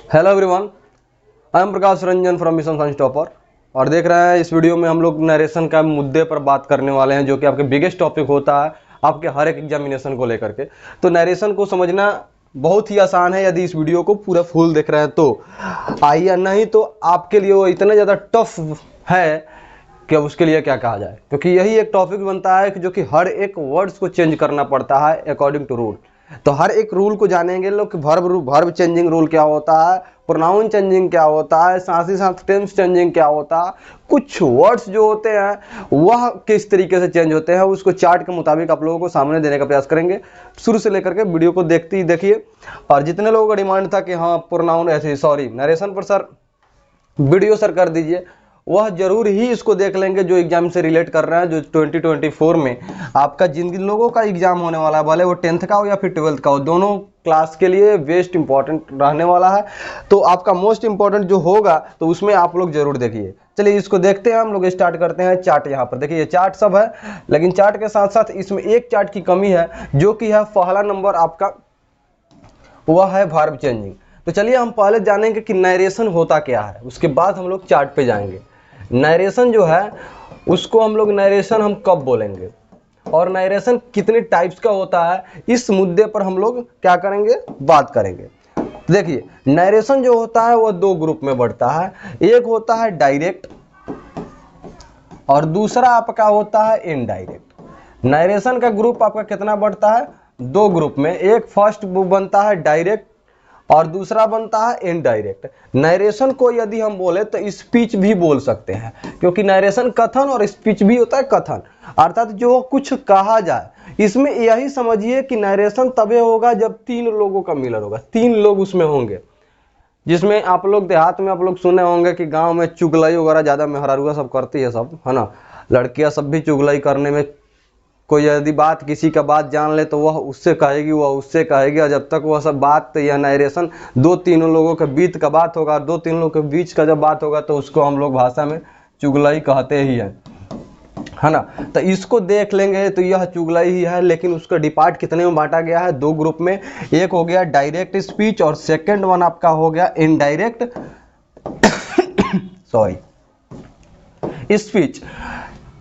Hello everyone, I am Prakash Ranjan from mission science topper. और देख रहे हैं इस वीडियो में हम लोग नरेशन का मुद्दे पर बात करने वाले हैं, जो कि आपके बिगेस्ट टॉपिक होता है आपके हर एक एग्जामिनेशन को लेकर के। तो नरेशन को समझना बहुत ही आसान है यदि इस वीडियो को पूरा फुल देख रहे हैं तो। आइए, नहीं तो आपके लिए वो इतना ज़्यादा टफ है कि अब उसके लिए क्या कहा जाए, क्योंकि यही एक टॉपिक बनता है कि जो कि हर एक वर्ड्स को चेंज करना पड़ता है अकॉर्डिंग टू रूल। तो हर एक रूल को जानेंगे लोग कि वर्ब चेंजिंग रूल क्या होता है, प्रोनाउन चेंजिंग क्या होता है, साथ ही साथ टेंस चेंजिंग क्या होता है, कुछ वर्ड्स जो होते हैं वह किस तरीके से चेंज होते हैं, उसको चार्ट के मुताबिक आप लोगों को सामने देने का प्रयास करेंगे। शुरू से लेकर के वीडियो को देखते ही देखिए। और जितने लोगों का डिमांड था कि हाँ प्रोनाउन ऐसे नरेशन पर सर वीडियो सर कर दीजिए, वह जरूर ही इसको देख लेंगे जो एग्जाम से रिलेट कर रहे हैं, जो 2024 में आपका जिन जिन लोगों का एग्जाम होने वाला है, भले वो 10th का हो या फिर 12th का हो, दोनों क्लास के लिए बेस्ट इंपॉर्टेंट रहने वाला है। तो आपका मोस्ट इंपॉर्टेंट जो होगा तो उसमें आप लोग जरूर देखिए। चलिए इसको देखते हैं, हम लोग स्टार्ट करते हैं। चार्ट यहाँ पर देखिए, ये चार्ट सब है, लेकिन चार्ट के साथ साथ इसमें एक चार्ट की कमी है, जो कि है पहला नंबर आपका, वह है वर्ब चेंजिंग। तो चलिए हम पहले जानेंगे कि नरेशन होता क्या है, उसके बाद हम लोग चार्ट पे जाएंगे। नरेशन जो है उसको हम लोग नरेशन कब बोलेंगे और नरेशन कितने टाइप्स का होता है, इस मुद्दे पर हम लोग क्या करेंगे, बात करेंगे। देखिए नरेशन जो होता है वह दो ग्रुप में बढ़ता है। एक होता है डायरेक्ट और दूसरा आपका होता है इनडायरेक्ट। नरेशन का ग्रुप आपका कितना बढ़ता है, दो ग्रुप में। एक फर्स्ट बनता है डायरेक्ट और दूसरा बनता है इनडायरेक्ट। नरेशन को यदि हम बोले तो स्पीच भी बोल सकते हैं, क्योंकि नरेशन कथन और स्पीच भी होता है कथन, अर्थात जो कुछ कहा जाए। इसमें यही समझिए कि नरेशन तभी होगा जब तीन लोगों का मिलन होगा, तीन लोग उसमें होंगे। जिसमें आप लोग देहात में आप लोग सुने होंगे कि गांव में चुगलाई वगैरह ज्यादा मेहरारूआ सब करती है, सब है ना, लड़कियां सब भी चुगलाई करने में। कोई यदि बात किसी का बात जान ले तो वह उससे कहेगी, वह उससे कहेगी, और जब तक वह सब बात या नरेशन दो तीनों लोगों के बीच का बात होगा, दो तीन लोगों के बीच का जब बात होगा तो उसको हम लोग भाषा में चुगलाई कहते ही हैं, है ना। तो इसको देख लेंगे तो यह चुगलाई ही है, लेकिन उसका डिपार्ट कितने में बांटा गया है, दो ग्रुप में। एक हो गया डायरेक्ट स्पीच और सेकेंड वन आपका हो गया इनडायरेक्ट सॉरी स्पीच।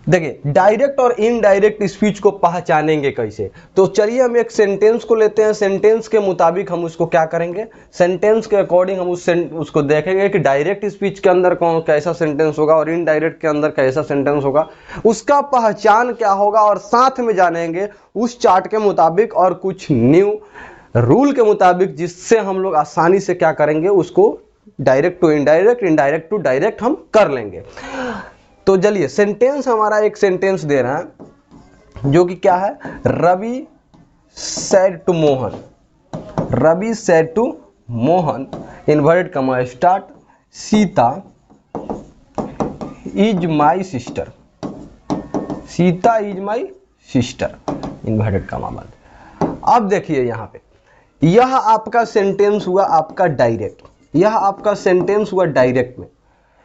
देखिए डायरेक्ट और इनडायरेक्ट स्पीच को पहचानेंगे कैसे, तो चलिए हम एक सेंटेंस को लेते हैं। सेंटेंस के मुताबिक हम उसको क्या करेंगे, सेंटेंस के अकॉर्डिंग हम उसको देखेंगे कि डायरेक्ट स्पीच के अंदर कौन कैसा सेंटेंस होगा और इनडायरेक्ट के अंदर कैसा सेंटेंस होगा, उसका पहचान क्या होगा। और साथ में जानेंगे उस चार्ट के मुताबिक और कुछ न्यू रूल के मुताबिक, जिससे हम लोग आसानी से क्या करेंगे, उसको direct to indirect, indirect to direct हम कर लेंगे। तो चलिए सेंटेंस हमारा एक सेंटेंस दे रहा है जो कि क्या है, Ravi said to Mohan, Ravi said to Mohan inverted comma start, Sita is my sister, Sita is my sister inverted comma बंद। अब देखिए यहां पे, यह आपका सेंटेंस हुआ आपका डायरेक्ट, यह आपका सेंटेंस हुआ डायरेक्ट में।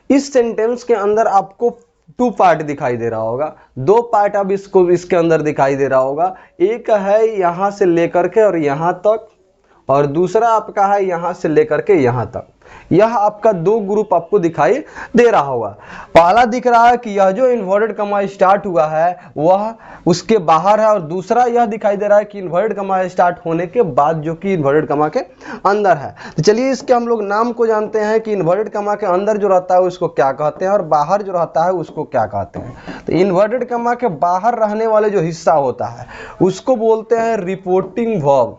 इस सेंटेंस के अंदर आपको टू पार्ट दिखाई दे रहा होगा, दो पार्ट अब इसको इसके अंदर दिखाई दे रहा होगा। एक है यहां से लेकर के और यहां तक, और दूसरा आपका है यहां से लेकर के यहां तक। यह आपका दो ग्रुप आपको दिखाई दे रहा होगा। पहला दिख रहा है कि यह जो इन्वर्टेड कमा स्टार्ट हुआ है वह उसके बाहर है, और दूसरा यह दिखाई दे रहा है कि इन्वर्टेड कमा स्टार्ट होने के बाद जो कि इन्वर्टेड कमा के अंदर है। तो चलिए इसके हम लोग नाम को जानते हैं कि इन्वर्टेड कमा के अंदर जो रहता है उसको क्या कहते हैं और बाहर जो रहता है उसको क्या कहते हैं। तो इन्वर्टेड कमा के बाहर रहने वाले जो हिस्सा होता है उसको बोलते हैं रिपोर्टिंग वर्ब।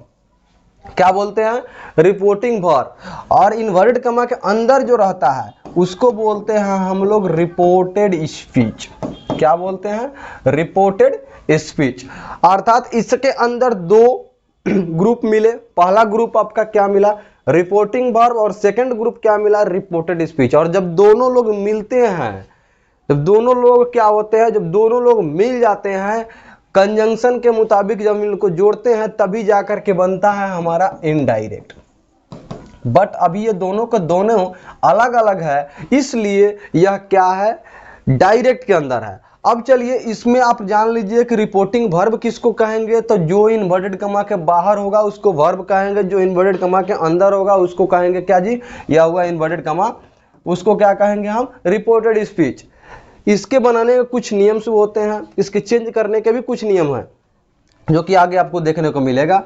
क्या बोलते हैं, रिपोर्टिंग वर्ब। और इन्वर्टेड कमा के अंदर जो रहता है उसको बोलते हैं हम लोग रिपोर्टेड स्पीच। क्या बोलते हैं, रिपोर्टेड स्पीच। अर्थात इसके अंदर दो ग्रुप मिले, पहला ग्रुप आपका क्या मिला, रिपोर्टिंग वर्ब, और सेकंड ग्रुप क्या मिला, रिपोर्टेड स्पीच। और जब दोनों लोग मिलते हैं, जब दोनों लोग क्या होते हैं, जब दोनों लोग मिल जाते हैं कंजंक्शन के मुताबिक, जब इनको जोड़ते हैं तभी जाकर के बनता है हमारा इनडायरेक्ट। बट अभी ये दोनों का दोनों अलग अलग है, इसलिए यह क्या है, डायरेक्ट के अंदर है। अब चलिए इसमें आप जान लीजिए कि रिपोर्टिंग वर्ब किसको कहेंगे, तो जो इन्वर्टेड कमा के बाहर होगा उसको वर्ब कहेंगे, जो इन्वर्टेड कमा के अंदर होगा उसको कहेंगे क्या जी, यह हुआ इन्वर्टेड कमा, उसको क्या कहेंगे हम, रिपोर्टेड स्पीच। इसके बनाने के कुछ नियम से होते हैं, इसके चेंज करने के भी कुछ नियम हैं जो कि आगे आपको देखने को मिलेगा।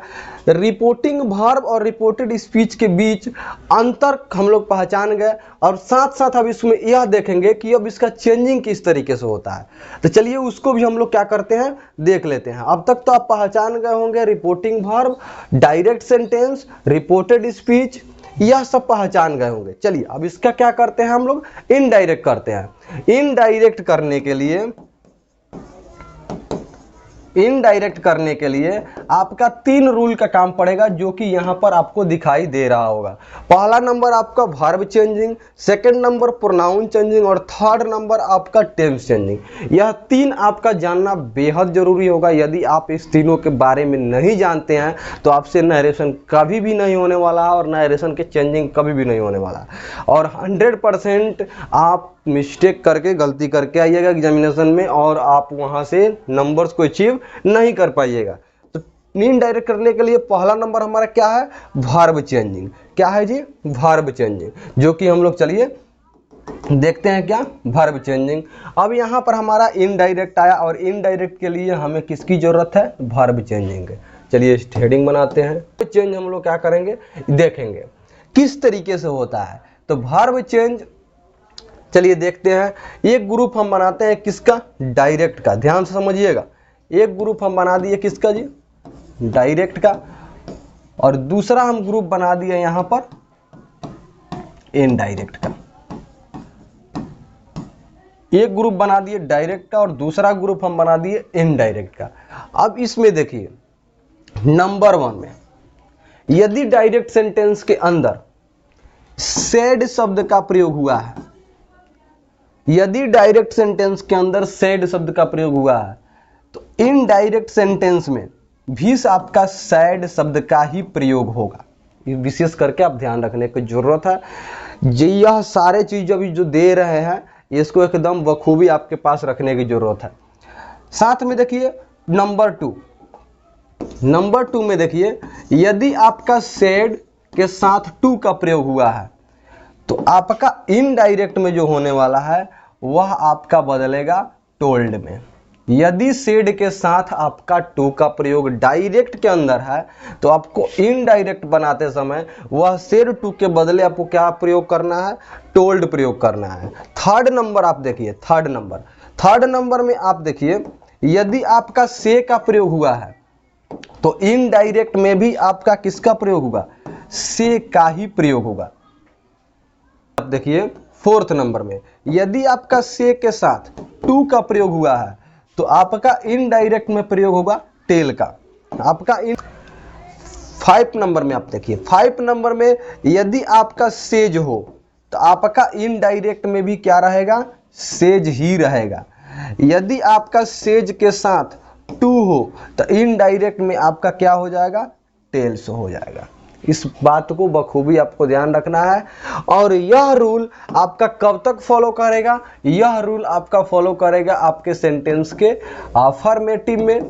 रिपोर्टिंग वर्ब और रिपोर्टेड स्पीच के बीच अंतर हम लोग पहचान गए, और साथ साथ अब इसमें यह देखेंगे कि अब इसका चेंजिंग किस तरीके से होता है। तो चलिए उसको भी हम लोग क्या करते हैं, देख लेते हैं। अब तक तो आप पहचान गए होंगे reporting verb, direct sentence, reported speech, यह सब पहचान गए होंगे। चलिए अब इसका क्या करते हैं हम लोग, इनडायरेक्ट करते हैं। इनडायरेक्ट करने के लिए आपका 3 रूल का काम पड़ेगा जो कि यहां पर आपको दिखाई दे रहा होगा। पहला नंबर आपका verb changing, second number pronoun changing, और थर्ड नंबर आपका टेंस चेंजिंग। यह 3 आपका जानना बेहद जरूरी होगा। यदि आप इस तीनों के बारे में नहीं जानते हैं तो आपसे नरेशन कभी भी नहीं होने वाला है, और नरेशन के चेंजिंग कभी भी नहीं होने वाला है, और 100% आप मिस्टेक करके, गलती करके आइएगा एग्जामिनेशन में, और आप वहां से नंबर्स को अचीव नहीं कर पाइएगा। तो इनडायरेक्ट करने के लिए पहला नंबर हमारा क्या है, वर्ब चेंजिंग। क्या है जी, वर्ब चेंजिंग, जो कि हम लोग चलिए देखते हैं क्या, वर्ब चेंजिंग। अब यहां पर हमारा इनडायरेक्ट आया, और इनडायरेक्ट के लिए हमें किसकी जरूरत है, वर्ब चेंजिंग। चलिए हेडिंग बनाते हैं। चेंज हम लोग क्या करेंगे, देखेंगे किस तरीके से होता है। तो वर्ब चेंज चलिए देखते हैं। एक ग्रुप हम बनाते हैं किसका, डायरेक्ट का। ध्यान से समझिएगा, एक ग्रुप हम बना दिए किसका जी, डायरेक्ट का, और दूसरा हम ग्रुप बना दिए यहां पर इनडायरेक्ट का। एक ग्रुप बना दिए डायरेक्ट का और दूसरा ग्रुप हम बना दिए इनडायरेक्ट का। अब इसमें देखिए नंबर 1 में यदि डायरेक्ट सेंटेंस के अंदर सेड शब्द का प्रयोग हुआ है, यदि डायरेक्ट सेंटेंस के अंदर सेड शब्द का प्रयोग हुआ है, तो इनडायरेक्ट सेंटेंस में भी आपका सैड शब्द का ही प्रयोग होगा। विशेष करके आप ध्यान रखने की जरूरत है। यह सारे चीज अभी जो दे रहे हैं इसको एकदम बखूबी आपके पास रखने की जरूरत है। साथ में देखिए नंबर 2 में देखिए यदि आपका सैड के साथ टू का प्रयोग हुआ है, तो आपका इनडायरेक्ट में जो होने वाला है वह आपका बदलेगा टोल्ड में। यदि सेड के साथ आपका टू का प्रयोग डायरेक्ट के अंदर है, तो आपको इनडायरेक्ट बनाते समय वह सेड टू के बदले आपको क्या प्रयोग करना है, टोल्ड प्रयोग करना है। थर्ड नंबर आप देखिए, थर्ड नंबर में आप देखिए यदि आपका से का प्रयोग हुआ है, तो इनडायरेक्ट में भी आपका किसका प्रयोग होगा, से का ही प्रयोग होगा। आप देखिए फोर्थ नंबर में यदि आपका से के साथ टू का प्रयोग हुआ है, तो आपका इनडायरेक्ट में प्रयोग होगा टेल का। आपका इन 5 नंबर में आप देखिए, 5 नंबर में यदि आपका सेज हो, तो आपका इनडायरेक्ट में भी क्या रहेगा, सेज ही रहेगा। यदि आपका सेज के साथ टू हो, तो इनडायरेक्ट में आपका क्या हो जाएगा, टेल्स हो जाएगा। इस बात को बखूबी आपको ध्यान रखना है। और यह रूल आपका कब तक फॉलो करेगा, यह रूल आपका फॉलो करेगा आपके सेंटेंस के अफर्मेटिव में,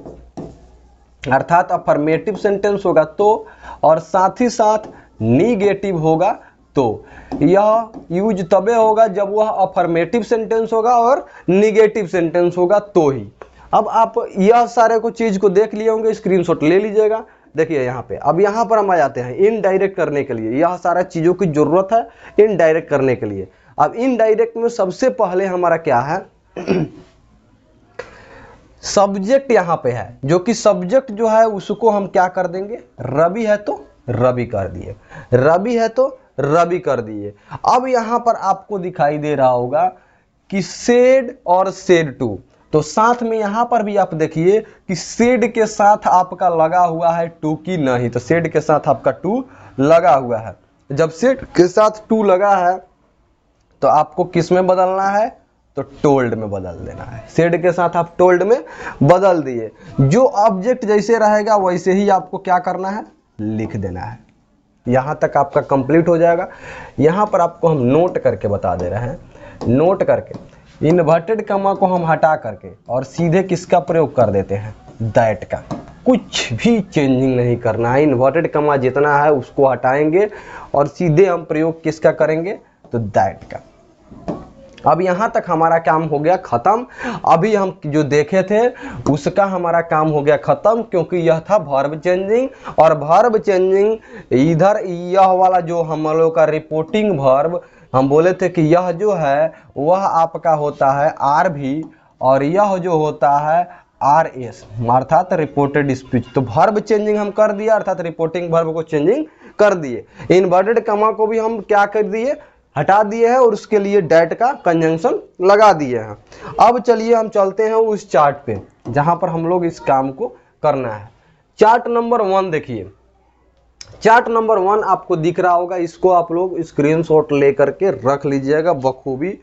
अर्थात अफर्मेटिव सेंटेंस होगा तो, और साथ ही साथ निगेटिव होगा तो। यह यूज तबे होगा जब वह अफर्मेटिव सेंटेंस होगा और निगेटिव सेंटेंस होगा तो ही। अब आप यह सारे को चीज को देख लिए होंगे, स्क्रीनशॉट ले लीजिएगा। देखिए यहाँ पे, अब यहाँ पर हम आ जाते हैं इनडायरेक्ट करने के लिए। यह सारा चीजों की जरूरत है इनडायरेक्ट करने के लिए। अब इनडायरेक्ट में सबसे पहले हमारा क्या है, सब्जेक्ट यहाँ पे है, जो कि सब्जेक्ट जो है उसको हम क्या कर देंगे, रवि है तो रवि कर दिए, रवि है तो रवि कर दिए। अब यहाँ पर आपको दिखाई दे रहा होगा कि सेड और सेड टू, तो साथ में यहां पर भी आप देखिए कि सेड के साथ आपका लगा हुआ है टू की नहीं, तो सेड के साथ आपका टू लगा हुआ है। जब सेड के साथ टू लगा है तो आपको किस में बदलना है, तो टोल्ड में बदल देना है। सेड के साथ आप टोल्ड में बदल दिए, जो ऑब्जेक्ट जैसे रहेगा वैसे ही आपको क्या करना है, लिख देना है। यहां तक आपका कंप्लीट हो जाएगा। यहां पर आपको हम नोट करके बता दे रहे हैं, नोट करके इन्वर्टेड कमा को हम हटा करके और सीधे किसका प्रयोग कर देते हैं, दैट का। कुछ भी चेंजिंग नहीं करना है, इन्वर्टेड कमा जितना है उसको हटाएंगे और सीधे हम प्रयोग किसका करेंगे, तो दैट का। अब यहां तक हमारा काम हो गया खत्म। अभी हम जो देखे थे उसका हमारा काम हो गया खत्म, क्योंकि यह था वर्ब चेंजिंग। और वर्ब चेंजिंग इधर यह वाला जो हम लोग का रिपोर्टिंग वर्ब, हम बोले थे कि यह जो है वह आपका होता है आर भी, और यह जो होता है आर एस, अर्थात रिपोर्टेड स्पीच। तो वर्ब चेंजिंग हम कर दिया, अर्थात रिपोर्टिंग वर्ब को चेंजिंग कर दिए। इन्वर्टेड कमा को भी हम क्या कर दिए, हटा दिए हैं, और उसके लिए डैट का कंजंक्शन लगा दिए हैं। अब चलिए हम चलते हैं उस चार्ट पे जहां पर हम लोग इस काम को करना है। चार्ट नंबर 1 देखिए, चार्ट नंबर 1 आपको दिख रहा होगा, इसको आप लोग स्क्रीनशॉट लेकर के रख लीजिएगा बखूबी।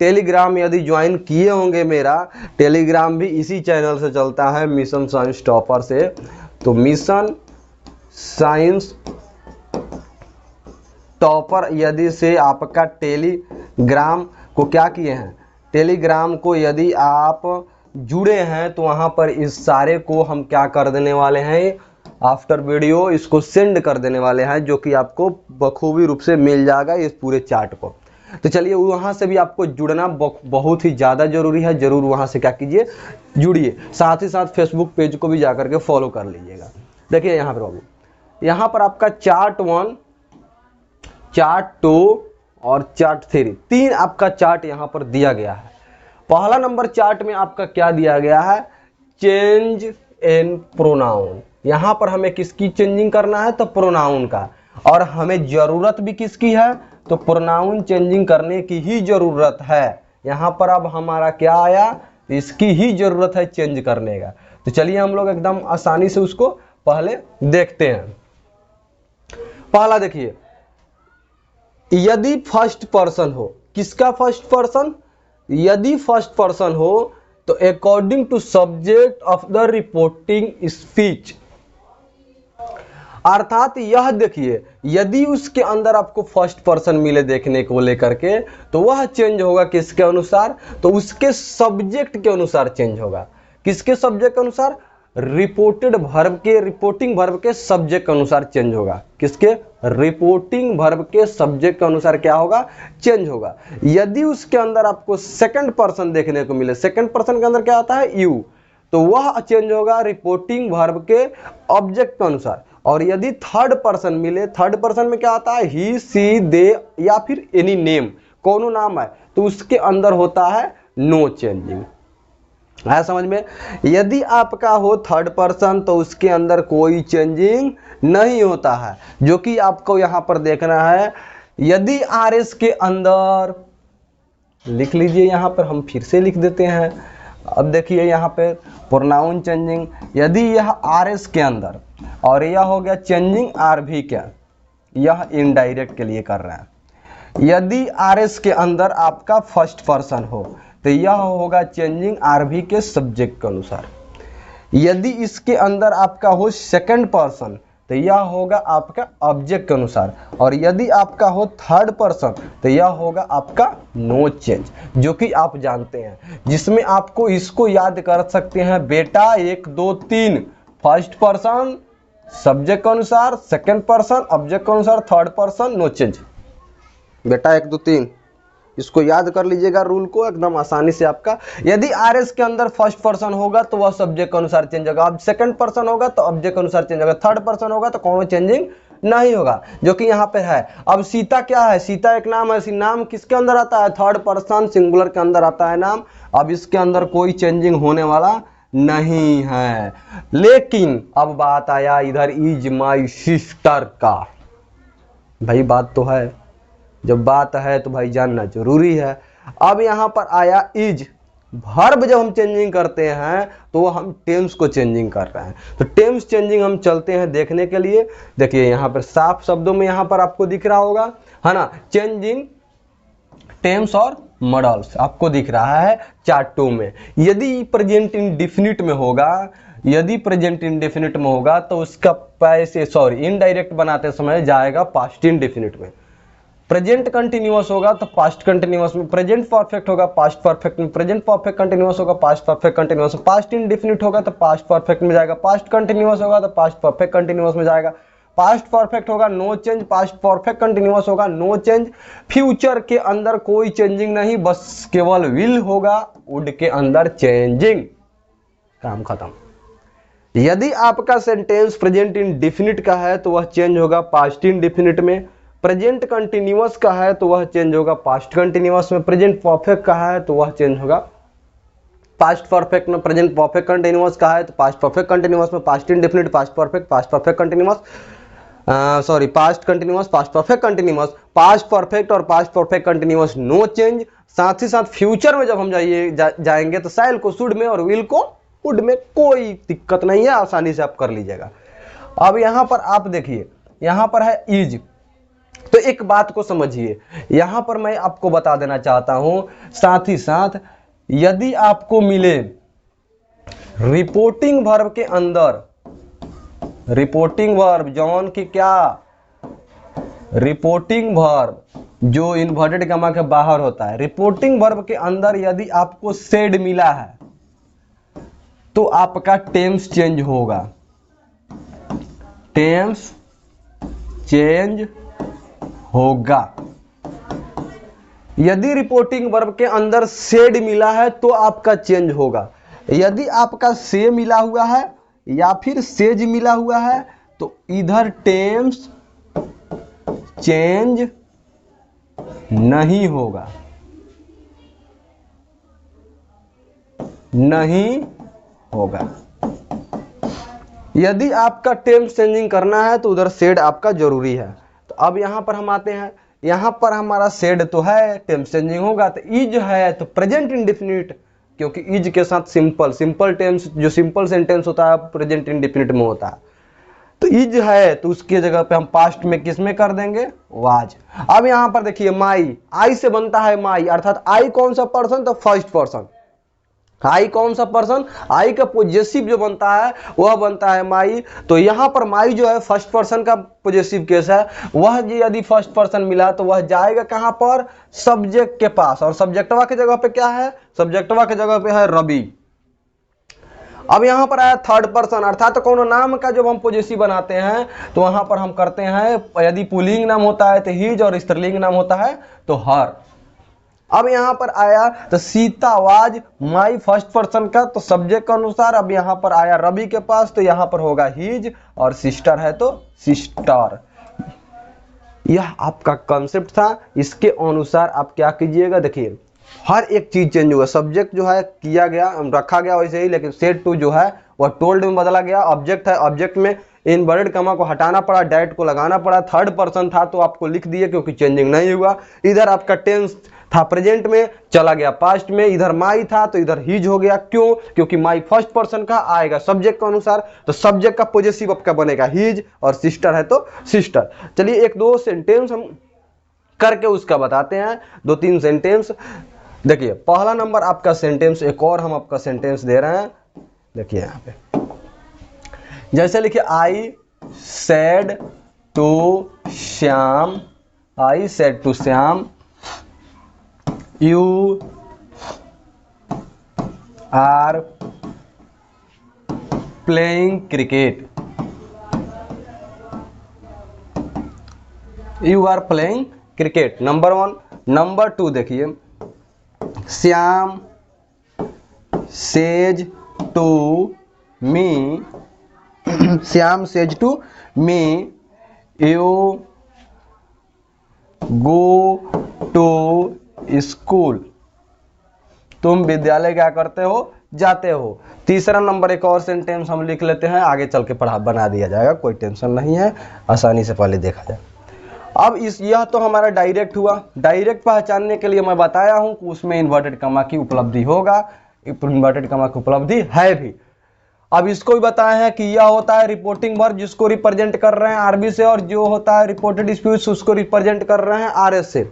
टेलीग्राम यदि ज्वाइन किए होंगे, मेरा टेलीग्राम भी इसी चैनल से चलता है, मिशन साइंस टॉपर से। तो मिशन साइंस टॉपर यदि से आपका टेलीग्राम को क्या किए हैं, टेलीग्राम को यदि आप जुड़े हैं तो वहाँ पर इस सारे को हम क्या कर देने वाले हैं, आफ्टर वीडियो इसको सेंड कर देने वाले हैं, जो कि आपको बखूबी रूप से मिल जाएगा इस पूरे चार्ट को। तो चलिए वहाँ से भी आपको जुड़ना बहुत ही ज़्यादा जरूरी है, जरूर वहाँ से क्या कीजिए, जुड़िए। साथ ही साथ फेसबुक पेज को भी जाकर के फॉलो कर लीजिएगा। देखिए यहाँ पर बाबू, यहाँ पर आपका चार्ट 1, चार्ट 2 और चार्ट 3, 3 आपका चार्ट यहाँ पर दिया गया है। पहला नंबर चार्ट में आपका क्या दिया गया है, चेंज इन प्रोनाउन। यहाँ पर हमें किसकी चेंजिंग करना है, तो प्रोनाउन का। और हमें जरूरत भी किसकी है, तो प्रोनाउन चेंजिंग करने की ही जरूरत है। यहाँ पर अब हमारा क्या आया, इसकी ही जरूरत है चेंज करने का। तो चलिए हम लोग एकदम आसानी से उसको पहले देखते हैं। पहला देखिए, यदि फर्स्ट पर्सन हो, किसका फर्स्ट पर्सन, यदि फर्स्ट पर्सन हो तो according to subject of the reporting speech. अर्थात यह देखिए, यदि उसके अंदर आपको फर्स्ट पर्सन मिले देखने को लेकर के, तो वह चेंज होगा किसके अनुसार, तो उसके सब्जेक्ट के अनुसार चेंज होगा। किसके सब्जेक्ट के अनुसार, रिपोर्टेड वर्ब के, रिपोर्टिंग वर्ब के सब्जेक्ट के अनुसार चेंज होगा। किसके, रिपोर्टिंग वर्ब के सब्जेक्ट के अनुसार क्या होगा, चेंज होगा। यदि उसके अंदर आपको सेकंड पर्सन देखने को मिले, सेकंड पर्सन के अंदर क्या आता है, यू, तो वह चेंज होगा रिपोर्टिंग वर्ब के ऑब्जेक्ट के अनुसार। और यदि थर्ड पर्सन मिले, थर्ड पर्सन में क्या आता है, ही, सी, दे या फिर एनी नेम, कोनो नाम है, तो उसके अंदर होता है नो चेंजिंग। है समझ में। यदि आपका हो थर्ड पर्सन तो उसके अंदर कोई चेंजिंग नहीं होता है, जो कि आपको यहां पर देखना है। यदि आर एस के अंदर, लिख लीजिए यहां पर, हम फिर से लिख देते हैं। अब देखिए यहां पे प्रोनाउन चेंजिंग, यदि यह आर एस के अंदर, और यह हो गया चेंजिंग आर भी, क्या यह इनडायरेक्ट के लिए कर रहे हैं। यदि आर एस के अंदर आपका फर्स्ट पर्सन हो तो यह होगा चेंजिंग आर भी के सब्जेक्ट के अनुसार। यदि इसके अंदर आपका हो सेकंड पर्सन तो यह होगा आपका ऑब्जेक्ट के अनुसार। और यदि आपका हो थर्ड पर्सन तो यह होगा आपका नो चेंज, जो कि आप जानते हैं, जिसमें आपको इसको याद कर सकते हैं बेटा, 1 2 3, फर्स्ट पर्सन सब्जेक्ट के अनुसार, सेकंड पर्सन ऑब्जेक्ट के अनुसार, थर्ड पर्सन नो चेंज। बेटा 1 2 3 इसको याद कर लीजिएगा रूल को एकदम आसानी से आपका। यदि आर एस के अंदर फर्स्ट पर्सन होगा तो वह सब्जेक्ट के अनुसार चेंज होगा, अब सेकंड पर्सन होगा तो ऑब्जेक्ट के अनुसार चेंज होगा, थर्ड पर्सन होगा तो कोनो चेंजिंग नहीं होगा, जो कि यहाँ पे है। अब सीता क्या है, सीता एक नाम है, नाम किसके अंदर आता है, थर्ड पर्सन सिंगुलर के अंदर आता है नाम। अब इसके अंदर कोई चेंजिंग होने वाला नहीं है। लेकिन अब बात आया इधर इज माई सिस्टर का। भाई बात तो है, जब बात है तो भाई जानना जरूरी है। अब यहां पर आया इज, वर्ब जब हम चेंजिंग करते हैं तो हम टेंस को चेंजिंग कर रहे हैं। तो टेंस चेंजिंग हम चलते हैं देखने के लिए। देखिए यहां पर साफ शब्दों में यहां पर आपको दिख रहा होगा, है ना, चेंजिंग टेंस और मॉडल्स आपको दिख रहा है चार्ट 2 में। यदि प्रेजेंट इंडेफिनिट में होगा, यदि प्रेजेंट इंडेफिनिट में होगा तो उसका पैसे इनडायरेक्ट बनाते समय जाएगा पास्ट इंडेफिनिट में। प्रेजेंट कंटिन्यूअस होगा तो पास्ट कंटिन्यूअस में, प्रेजेंट परफेक्ट होगा पास्ट परफेक्ट में, प्रेजेंट परफेक्ट कंटिन्यूअस होगा पास्ट परफेक्ट कंटिन्यूअस में, पास्ट इंडेफिनिट होगा तो पास्ट परफेक्ट में जाएगा, पास्ट कंटिन्यूअस होगा तो पास्ट परफेक्ट कंटिन्यूअस में जाएगा, पास्ट परफेक्ट होगा no change, past perfect continuous होगा नो चेंज, फ्यूचर के अंदर कोई चेंजिंग नहीं, बस केवल विल होगा, वुड के अंदर चेंजिंग, काम खत्म। यदि आपका सेंटेंस प्रेजेंट इंडेफिनिट का है तो वह चेंज होगा पास्ट इंडेफिनिट में, प्रेजेंट कंटिन्यूअस का है तो वह चेंज होगा पास्ट कंटिन्यूअस में, प्रेजेंट परफेक्ट का है तो वह चेंज होगा पास्ट परफेक्ट में, प्रेजेंट परफेक्ट कंटिन्यूअस का है तो पास्ट परफेक्ट कंटिन्यूअस में, past indefinite past perfect continuous, sorry past continuous past perfect continuous, past perfect और past perfect continuous no change. साथ ही साथ फ्यूचर में जब हम जाएंगे तो शैल को शुड में और विल को वुड में कोई दिक्कत नहीं है, आसानी से आप कर लीजिएगा। अब यहां पर आप देखिए, यहां पर है इज, तो एक बात को समझिए, यहां पर मैं आपको बता देना चाहता हूं, साथ ही साथ यदि आपको मिले रिपोर्टिंग वर्ब के अंदर, रिपोर्टिंग वर्ब जॉन की क्या, रिपोर्टिंग वर्ब जो इन्वर्टेड कॉमा के बाहर होता है, रिपोर्टिंग वर्ब के अंदर यदि आपको सेड मिला है तो आपका टेंस चेंज होगा, टेंस चेंज होगा। यदि रिपोर्टिंग वर्ब के अंदर सेड मिला है तो आपका चेंज होगा, यदि आपका से मिला हुआ है या फिर सेज मिला हुआ है तो इधर टेंस चेंज नहीं होगा, नहीं होगा। यदि आपका टेंस चेंजिंग करना है तो उधर सेड आपका जरूरी है। तो अब यहां पर हम आते हैं, यहां पर हमारा सेड तो है, टेंस चेंजिंग होगा, तो इज है तो प्रेजेंट इंडेफिनिट, क्योंकि इज के साथ सिंपल टेंस जो सिंपल सेंटेंस होता है प्रेजेंट इंडेफिनिट में होता है, तो इज है तो उसकी जगह पे हम पास्ट में किस में कर देंगे, वाज। अब यहां पर देखिए माई, आई से बनता है माई, अर्थात आई कौन सा पर्सन, तो फर्स्ट पर्सन, आई कौन सा पर्सन, आई का पोजेसिव जो बनता है वह बनता है माई, तो यहां पर माई जो है फर्स्ट पर्सन का पोजेसिव केस है, वह यदि फर्स्ट पर्सन मिला तो वह जाएगा कहां पर, सब्जेक्ट के पास, और सब्जेक्टवा की जगह पे क्या है, सब्जेक्टवा की जगह पे है रवि। अब यहां पर आया थर्ड पर्सन, अर्थात तो कौन नाम का जब हम पोजेसिव बनाते हैं तो वहां पर हम करते हैं, यदि पुल्लिंग नाम होता है तो हिज और स्त्रीलिंग नाम होता है तो हर। अब यहां पर आया तो Sita was my first person का, तो सब्जेक्ट के अनुसार अब यहां पर आया रवि के पास तो यहां पर होगा हिज, और सिस्टर है तो सिस्टर। यह आपका कॉन्सेप्ट था, इसके अनुसार आप क्या कीजिएगा, देखिए हर एक चीज चेंज हुआ, सब्जेक्ट जो है किया गया रखा गया वैसे ही, लेकिन सेड टू जो है वह टोल्ड में बदला गया, ऑब्जेक्ट है ऑब्जेक्ट में इनवर्टेड कॉमा को हटाना पड़ा, डैट को लगाना पड़ा, थर्ड पर्सन था तो आपको लिख दिए क्योंकि चेंजिंग नहीं हुआ, इधर आपका टेंस था प्रेजेंट में चला गया पास्ट में, इधर माई था तो इधर हिज हो गया, क्यों, क्योंकि माई फर्स्ट पर्सन का आएगा सब्जेक्ट के अनुसार, तो सब्जेक्ट का पॉजिटिव आपका बनेगा हिज, और सिस्टर है तो सिस्टर। चलिए एक दो सेंटेंस हम करके उसका बताते हैं, दो तीन सेंटेंस। देखिए पहला नंबर आपका सेंटेंस, एक और हम आपका सेंटेंस दे रहे हैं, देखिए यहाँ पे जैसे लिखिए, I said to Shyam, I said to Shyam you are playing cricket, you are playing cricket, number one. Number two देखिए, Shyam says to me, Shyam says to me you go to school, तुम विद्यालय क्या करते हो, जाते हो। तीसरा नंबर एक और सेंटेंस हम लिख लेते हैं, आगे चल के बना दिया जाएगा, कोई टेंशन नहीं है, आसानी से पहले देखा जाए। अब यह तो हमारा डायरेक्ट हुआ, डायरेक्ट पहचानने के लिए मैं बताया हूं कि उसमें इन्वर्टेड कॉमा की उपलब्धि होगा, इन्वर्टेड कॉमा की उपलब्धि है भी। अब इसको भी बताया है कि यह होता है रिपोर्टिंग वर्ब जिसको रिप्रेजेंट कर रहे हैं आरबी से, और जो होता है रिपोर्टेड स्पीच उसको रिप्रेजेंट कर रहे हैं आरएस से।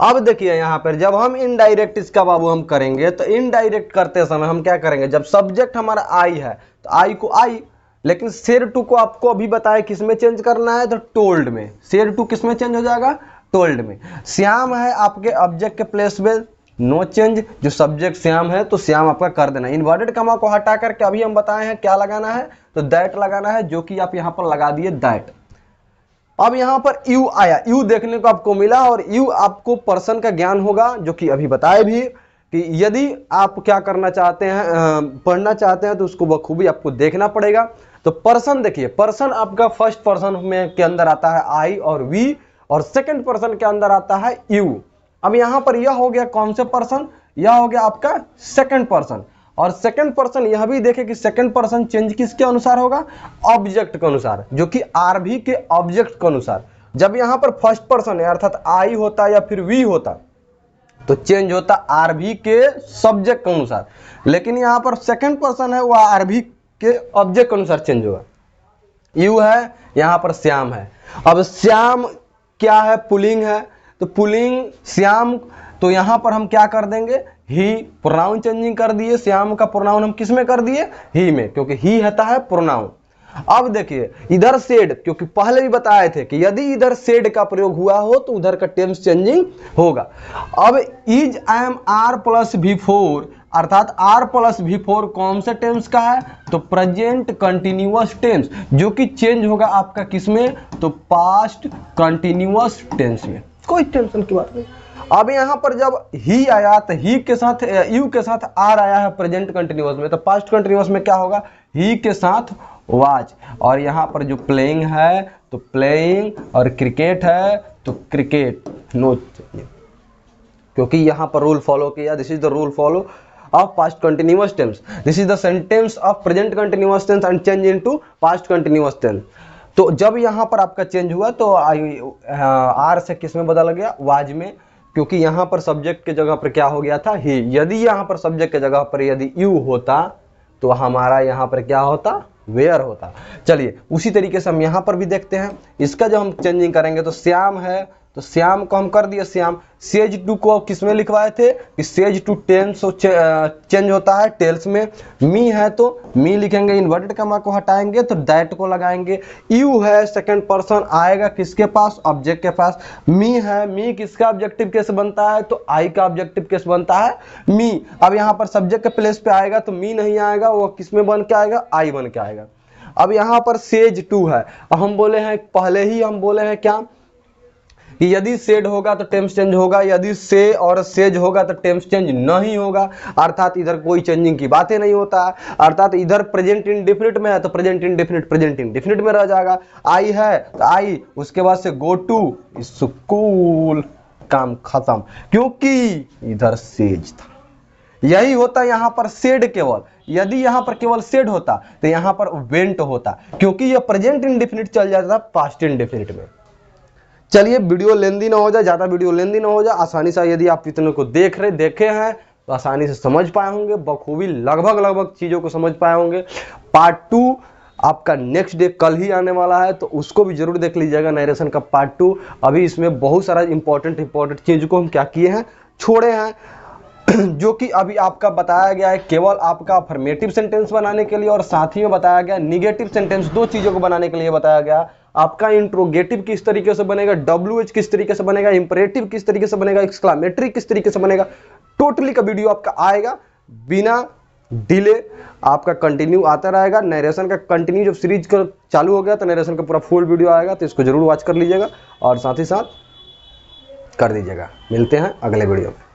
अब देखिए यहां पर जब हम इनडायरेक्ट इसका बाबू हम करेंगे तो इनडायरेक्ट करते समय हम क्या करेंगे, जब सब्जेक्ट हमारा आई है तो आई को आई लेकिन शेर टू को आपको अभी बताया किस में चेंज करना है, तो टोल्ड में। शेर टू किस में चेंज हो जाएगा, टोल्ड में। श्याम है आपके ऑब्जेक्ट के प्लेस में, नो चेंज, जो सब्जेक्ट श्याम है तो श्याम आपका कर देना। इन्वर्टेड कॉमा को हटा करके अभी हम बताए हैं क्या लगाना है, तो दैट लगाना है, जो कि आप यहां पर लगा दिए दैट। अब यहां पर यू आया, यू देखने को आपको मिला, और यू आपको पर्सन का ज्ञान होगा, जो कि अभी बताए भी कि यदि आप क्या करना चाहते हैं, पढ़ना चाहते हैं, तो उसको बखूबी आपको देखना पड़ेगा। तो पर्सन देखिए, पर्सन आपका फर्स्ट पर्सन में के अंदर आता है आई और वी, और सेकंड पर्सन के अंदर आता है यू। अब यहां पर यह हो गया कौन से पर्सन, यह हो गया आपका सेकंड पर्सन। और सेकंड पर्सन यह भी देखे कि सेकंड पर्सन चेंज किसके अनुसार होगा, ऑब्जेक्ट के अनुसार, जो कि आरवी के ऑब्जेक्ट के अनुसार। जब यहां पर फर्स्ट पर्सन है अर्थात आई होता या फिर वी होता, तो चेंज होता आरवी के सब्जेक्ट के अनुसार, लेकिन यहां पर सेकंड पर्सन है वह आरवी के ऑब्जेक्ट के अनुसार चेंज होगा। यू है, यहां पर श्याम है। अब श्याम क्या है, पुलिंग है, तो पुलिंग श्याम, तो यहां पर हम क्या कर देंगे, ही, प्रोनाउन चेंजिंग कर दिए, श्याम का प्रोनाउन हम किस में कर दिए, ही में, क्योंकि ही रहता है प्रोनाउन। अब देखिए इधर सेड, क्योंकि पहले भी बताए थे कि यदि इधर सेड का प्रयोग हुआ हो तो उधर का टेंस चेंजिंग होगा। अब is, M, are plus V4, अर्थात आर प्लस V4 कौन से टेंस का है, तो प्रेजेंट कंटिन्यूअस टेंस, जो कि चेंज होगा आपका किसमें, तो पास्ट कंटिन्यूअस टेंस में। कोई टेंशन की बात नहीं। अब यहां पर जब ही आया तो ही के साथ यू के साथ आर आया है प्रेजेंट कंटिन्यूअस में, तो पास्ट कंटिन्यूअस में क्या होगा, ही के साथ वाच। और यहां पर जो प्लेइंग है तो प्लेइंग, और क्रिकेट है तो क्रिकेट, नो, क्योंकि यहां पर रूल फॉलो किया, this is the rule follow of past continuous tense, this is the sentence of present continuous tense and change into past continuous tense। तो जब यहां पर आपका चेंज हुआ तो आर से किस में बदल गया, वाज में, क्योंकि यहां पर सब्जेक्ट के जगह पर क्या हो गया था, ही। यदि यहां पर सब्जेक्ट के जगह पर यदि यू होता तो हमारा यहां पर क्या होता, वेयर होता। चलिए उसी तरीके से हम यहां पर भी देखते हैं, इसका जब हम चेंजिंग करेंगे तो श्याम है, तो श्याम को हम कर दिए श्याम। सेज टू को किसमें लिखवाए थे, सेज टू टेंस चेंज होता है टेल्स में। मी है तो मी लिखेंगे, इन्वर्टेड कॉमा को हटाएंगे तो दैट को लगाएंगे। यू है सेकंड पर्सन आएगा किसके पास, ऑब्जेक्ट के पास। मी है, मी किसका ऑब्जेक्टिव केस बनता है, तो आई का ऑब्जेक्टिव केस बनता है मी। अब यहां पर सब्जेक्ट के प्लेस पे आएगा तो मी नहीं आएगा, वो किसमें बन के आएगा, आई बन के आएगा। अब यहां पर सेज टू है, अब हम बोले हैं पहले ही हम बोले हैं क्या कि यदि सेड होगा तो टेंस चेंज होगा, यदि से और सेज होगा तो टेंस चेंज नहीं होगा, अर्थात इधर कोई चेंजिंग की बातें नहीं होता है। अर्थात इधर प्रेजेंट इंडेफिनिट में है तो प्रेजेंट इंडेफिनिट में रह जाएगा। आई है तो आई, उसके बाद से गो टू स्कूल, काम खत्म, क्योंकि इधर सेज था। यही होता यहां पर सेड केवल, यदि यहां पर केवल सेड होता तो यहां पर वेंट होता, क्योंकि यह प्रेजेंट इंडेफिनिट चल जाता था पास्ट इंडेफिनिट में। चलिए वीडियो लेंदी ना हो जाए, ज्यादा वीडियो लेंदी ना हो जाए, आसानी से यदि आप इतने को देखे हैं तो आसानी से समझ पाए होंगे, बखूबी लगभग चीजों को समझ पाए होंगे। पार्ट 2 आपका नेक्स्ट डे कल ही आने वाला है, तो उसको भी जरूर देख लीजिएगा, नरेशन का पार्ट 2। अभी इसमें बहुत सारा इंपॉर्टेंट चीज को हम क्या किए हैं, छोड़े हैं, जो कि अभी आपका बताया गया है केवल आपका अफर्मेटिव सेंटेंस बनाने के लिए, और साथ ही में बताया गया निगेटिव सेंटेंस, दो चीजों को बनाने के लिए बताया गया। आपका इंट्रोगेटिव किस तरीके से बनेगा, WH किस तरीके से बनेगा, इंपरेटिव किस तरीके से बनेगा, एक्सक्लामेटरी किस तरीके से बनेगा, टोटली का वीडियो आपका आएगा बिना डिले, आपका कंटिन्यू आता रहेगा। नरेशन का कंटिन्यू जब सीरीज का चालू हो गया तो नरेशन का पूरा फुल वीडियो आएगा, तो इसको जरूर वॉच कर लीजिएगा और साथ ही साथ कर दीजिएगा। मिलते हैं अगले वीडियो में।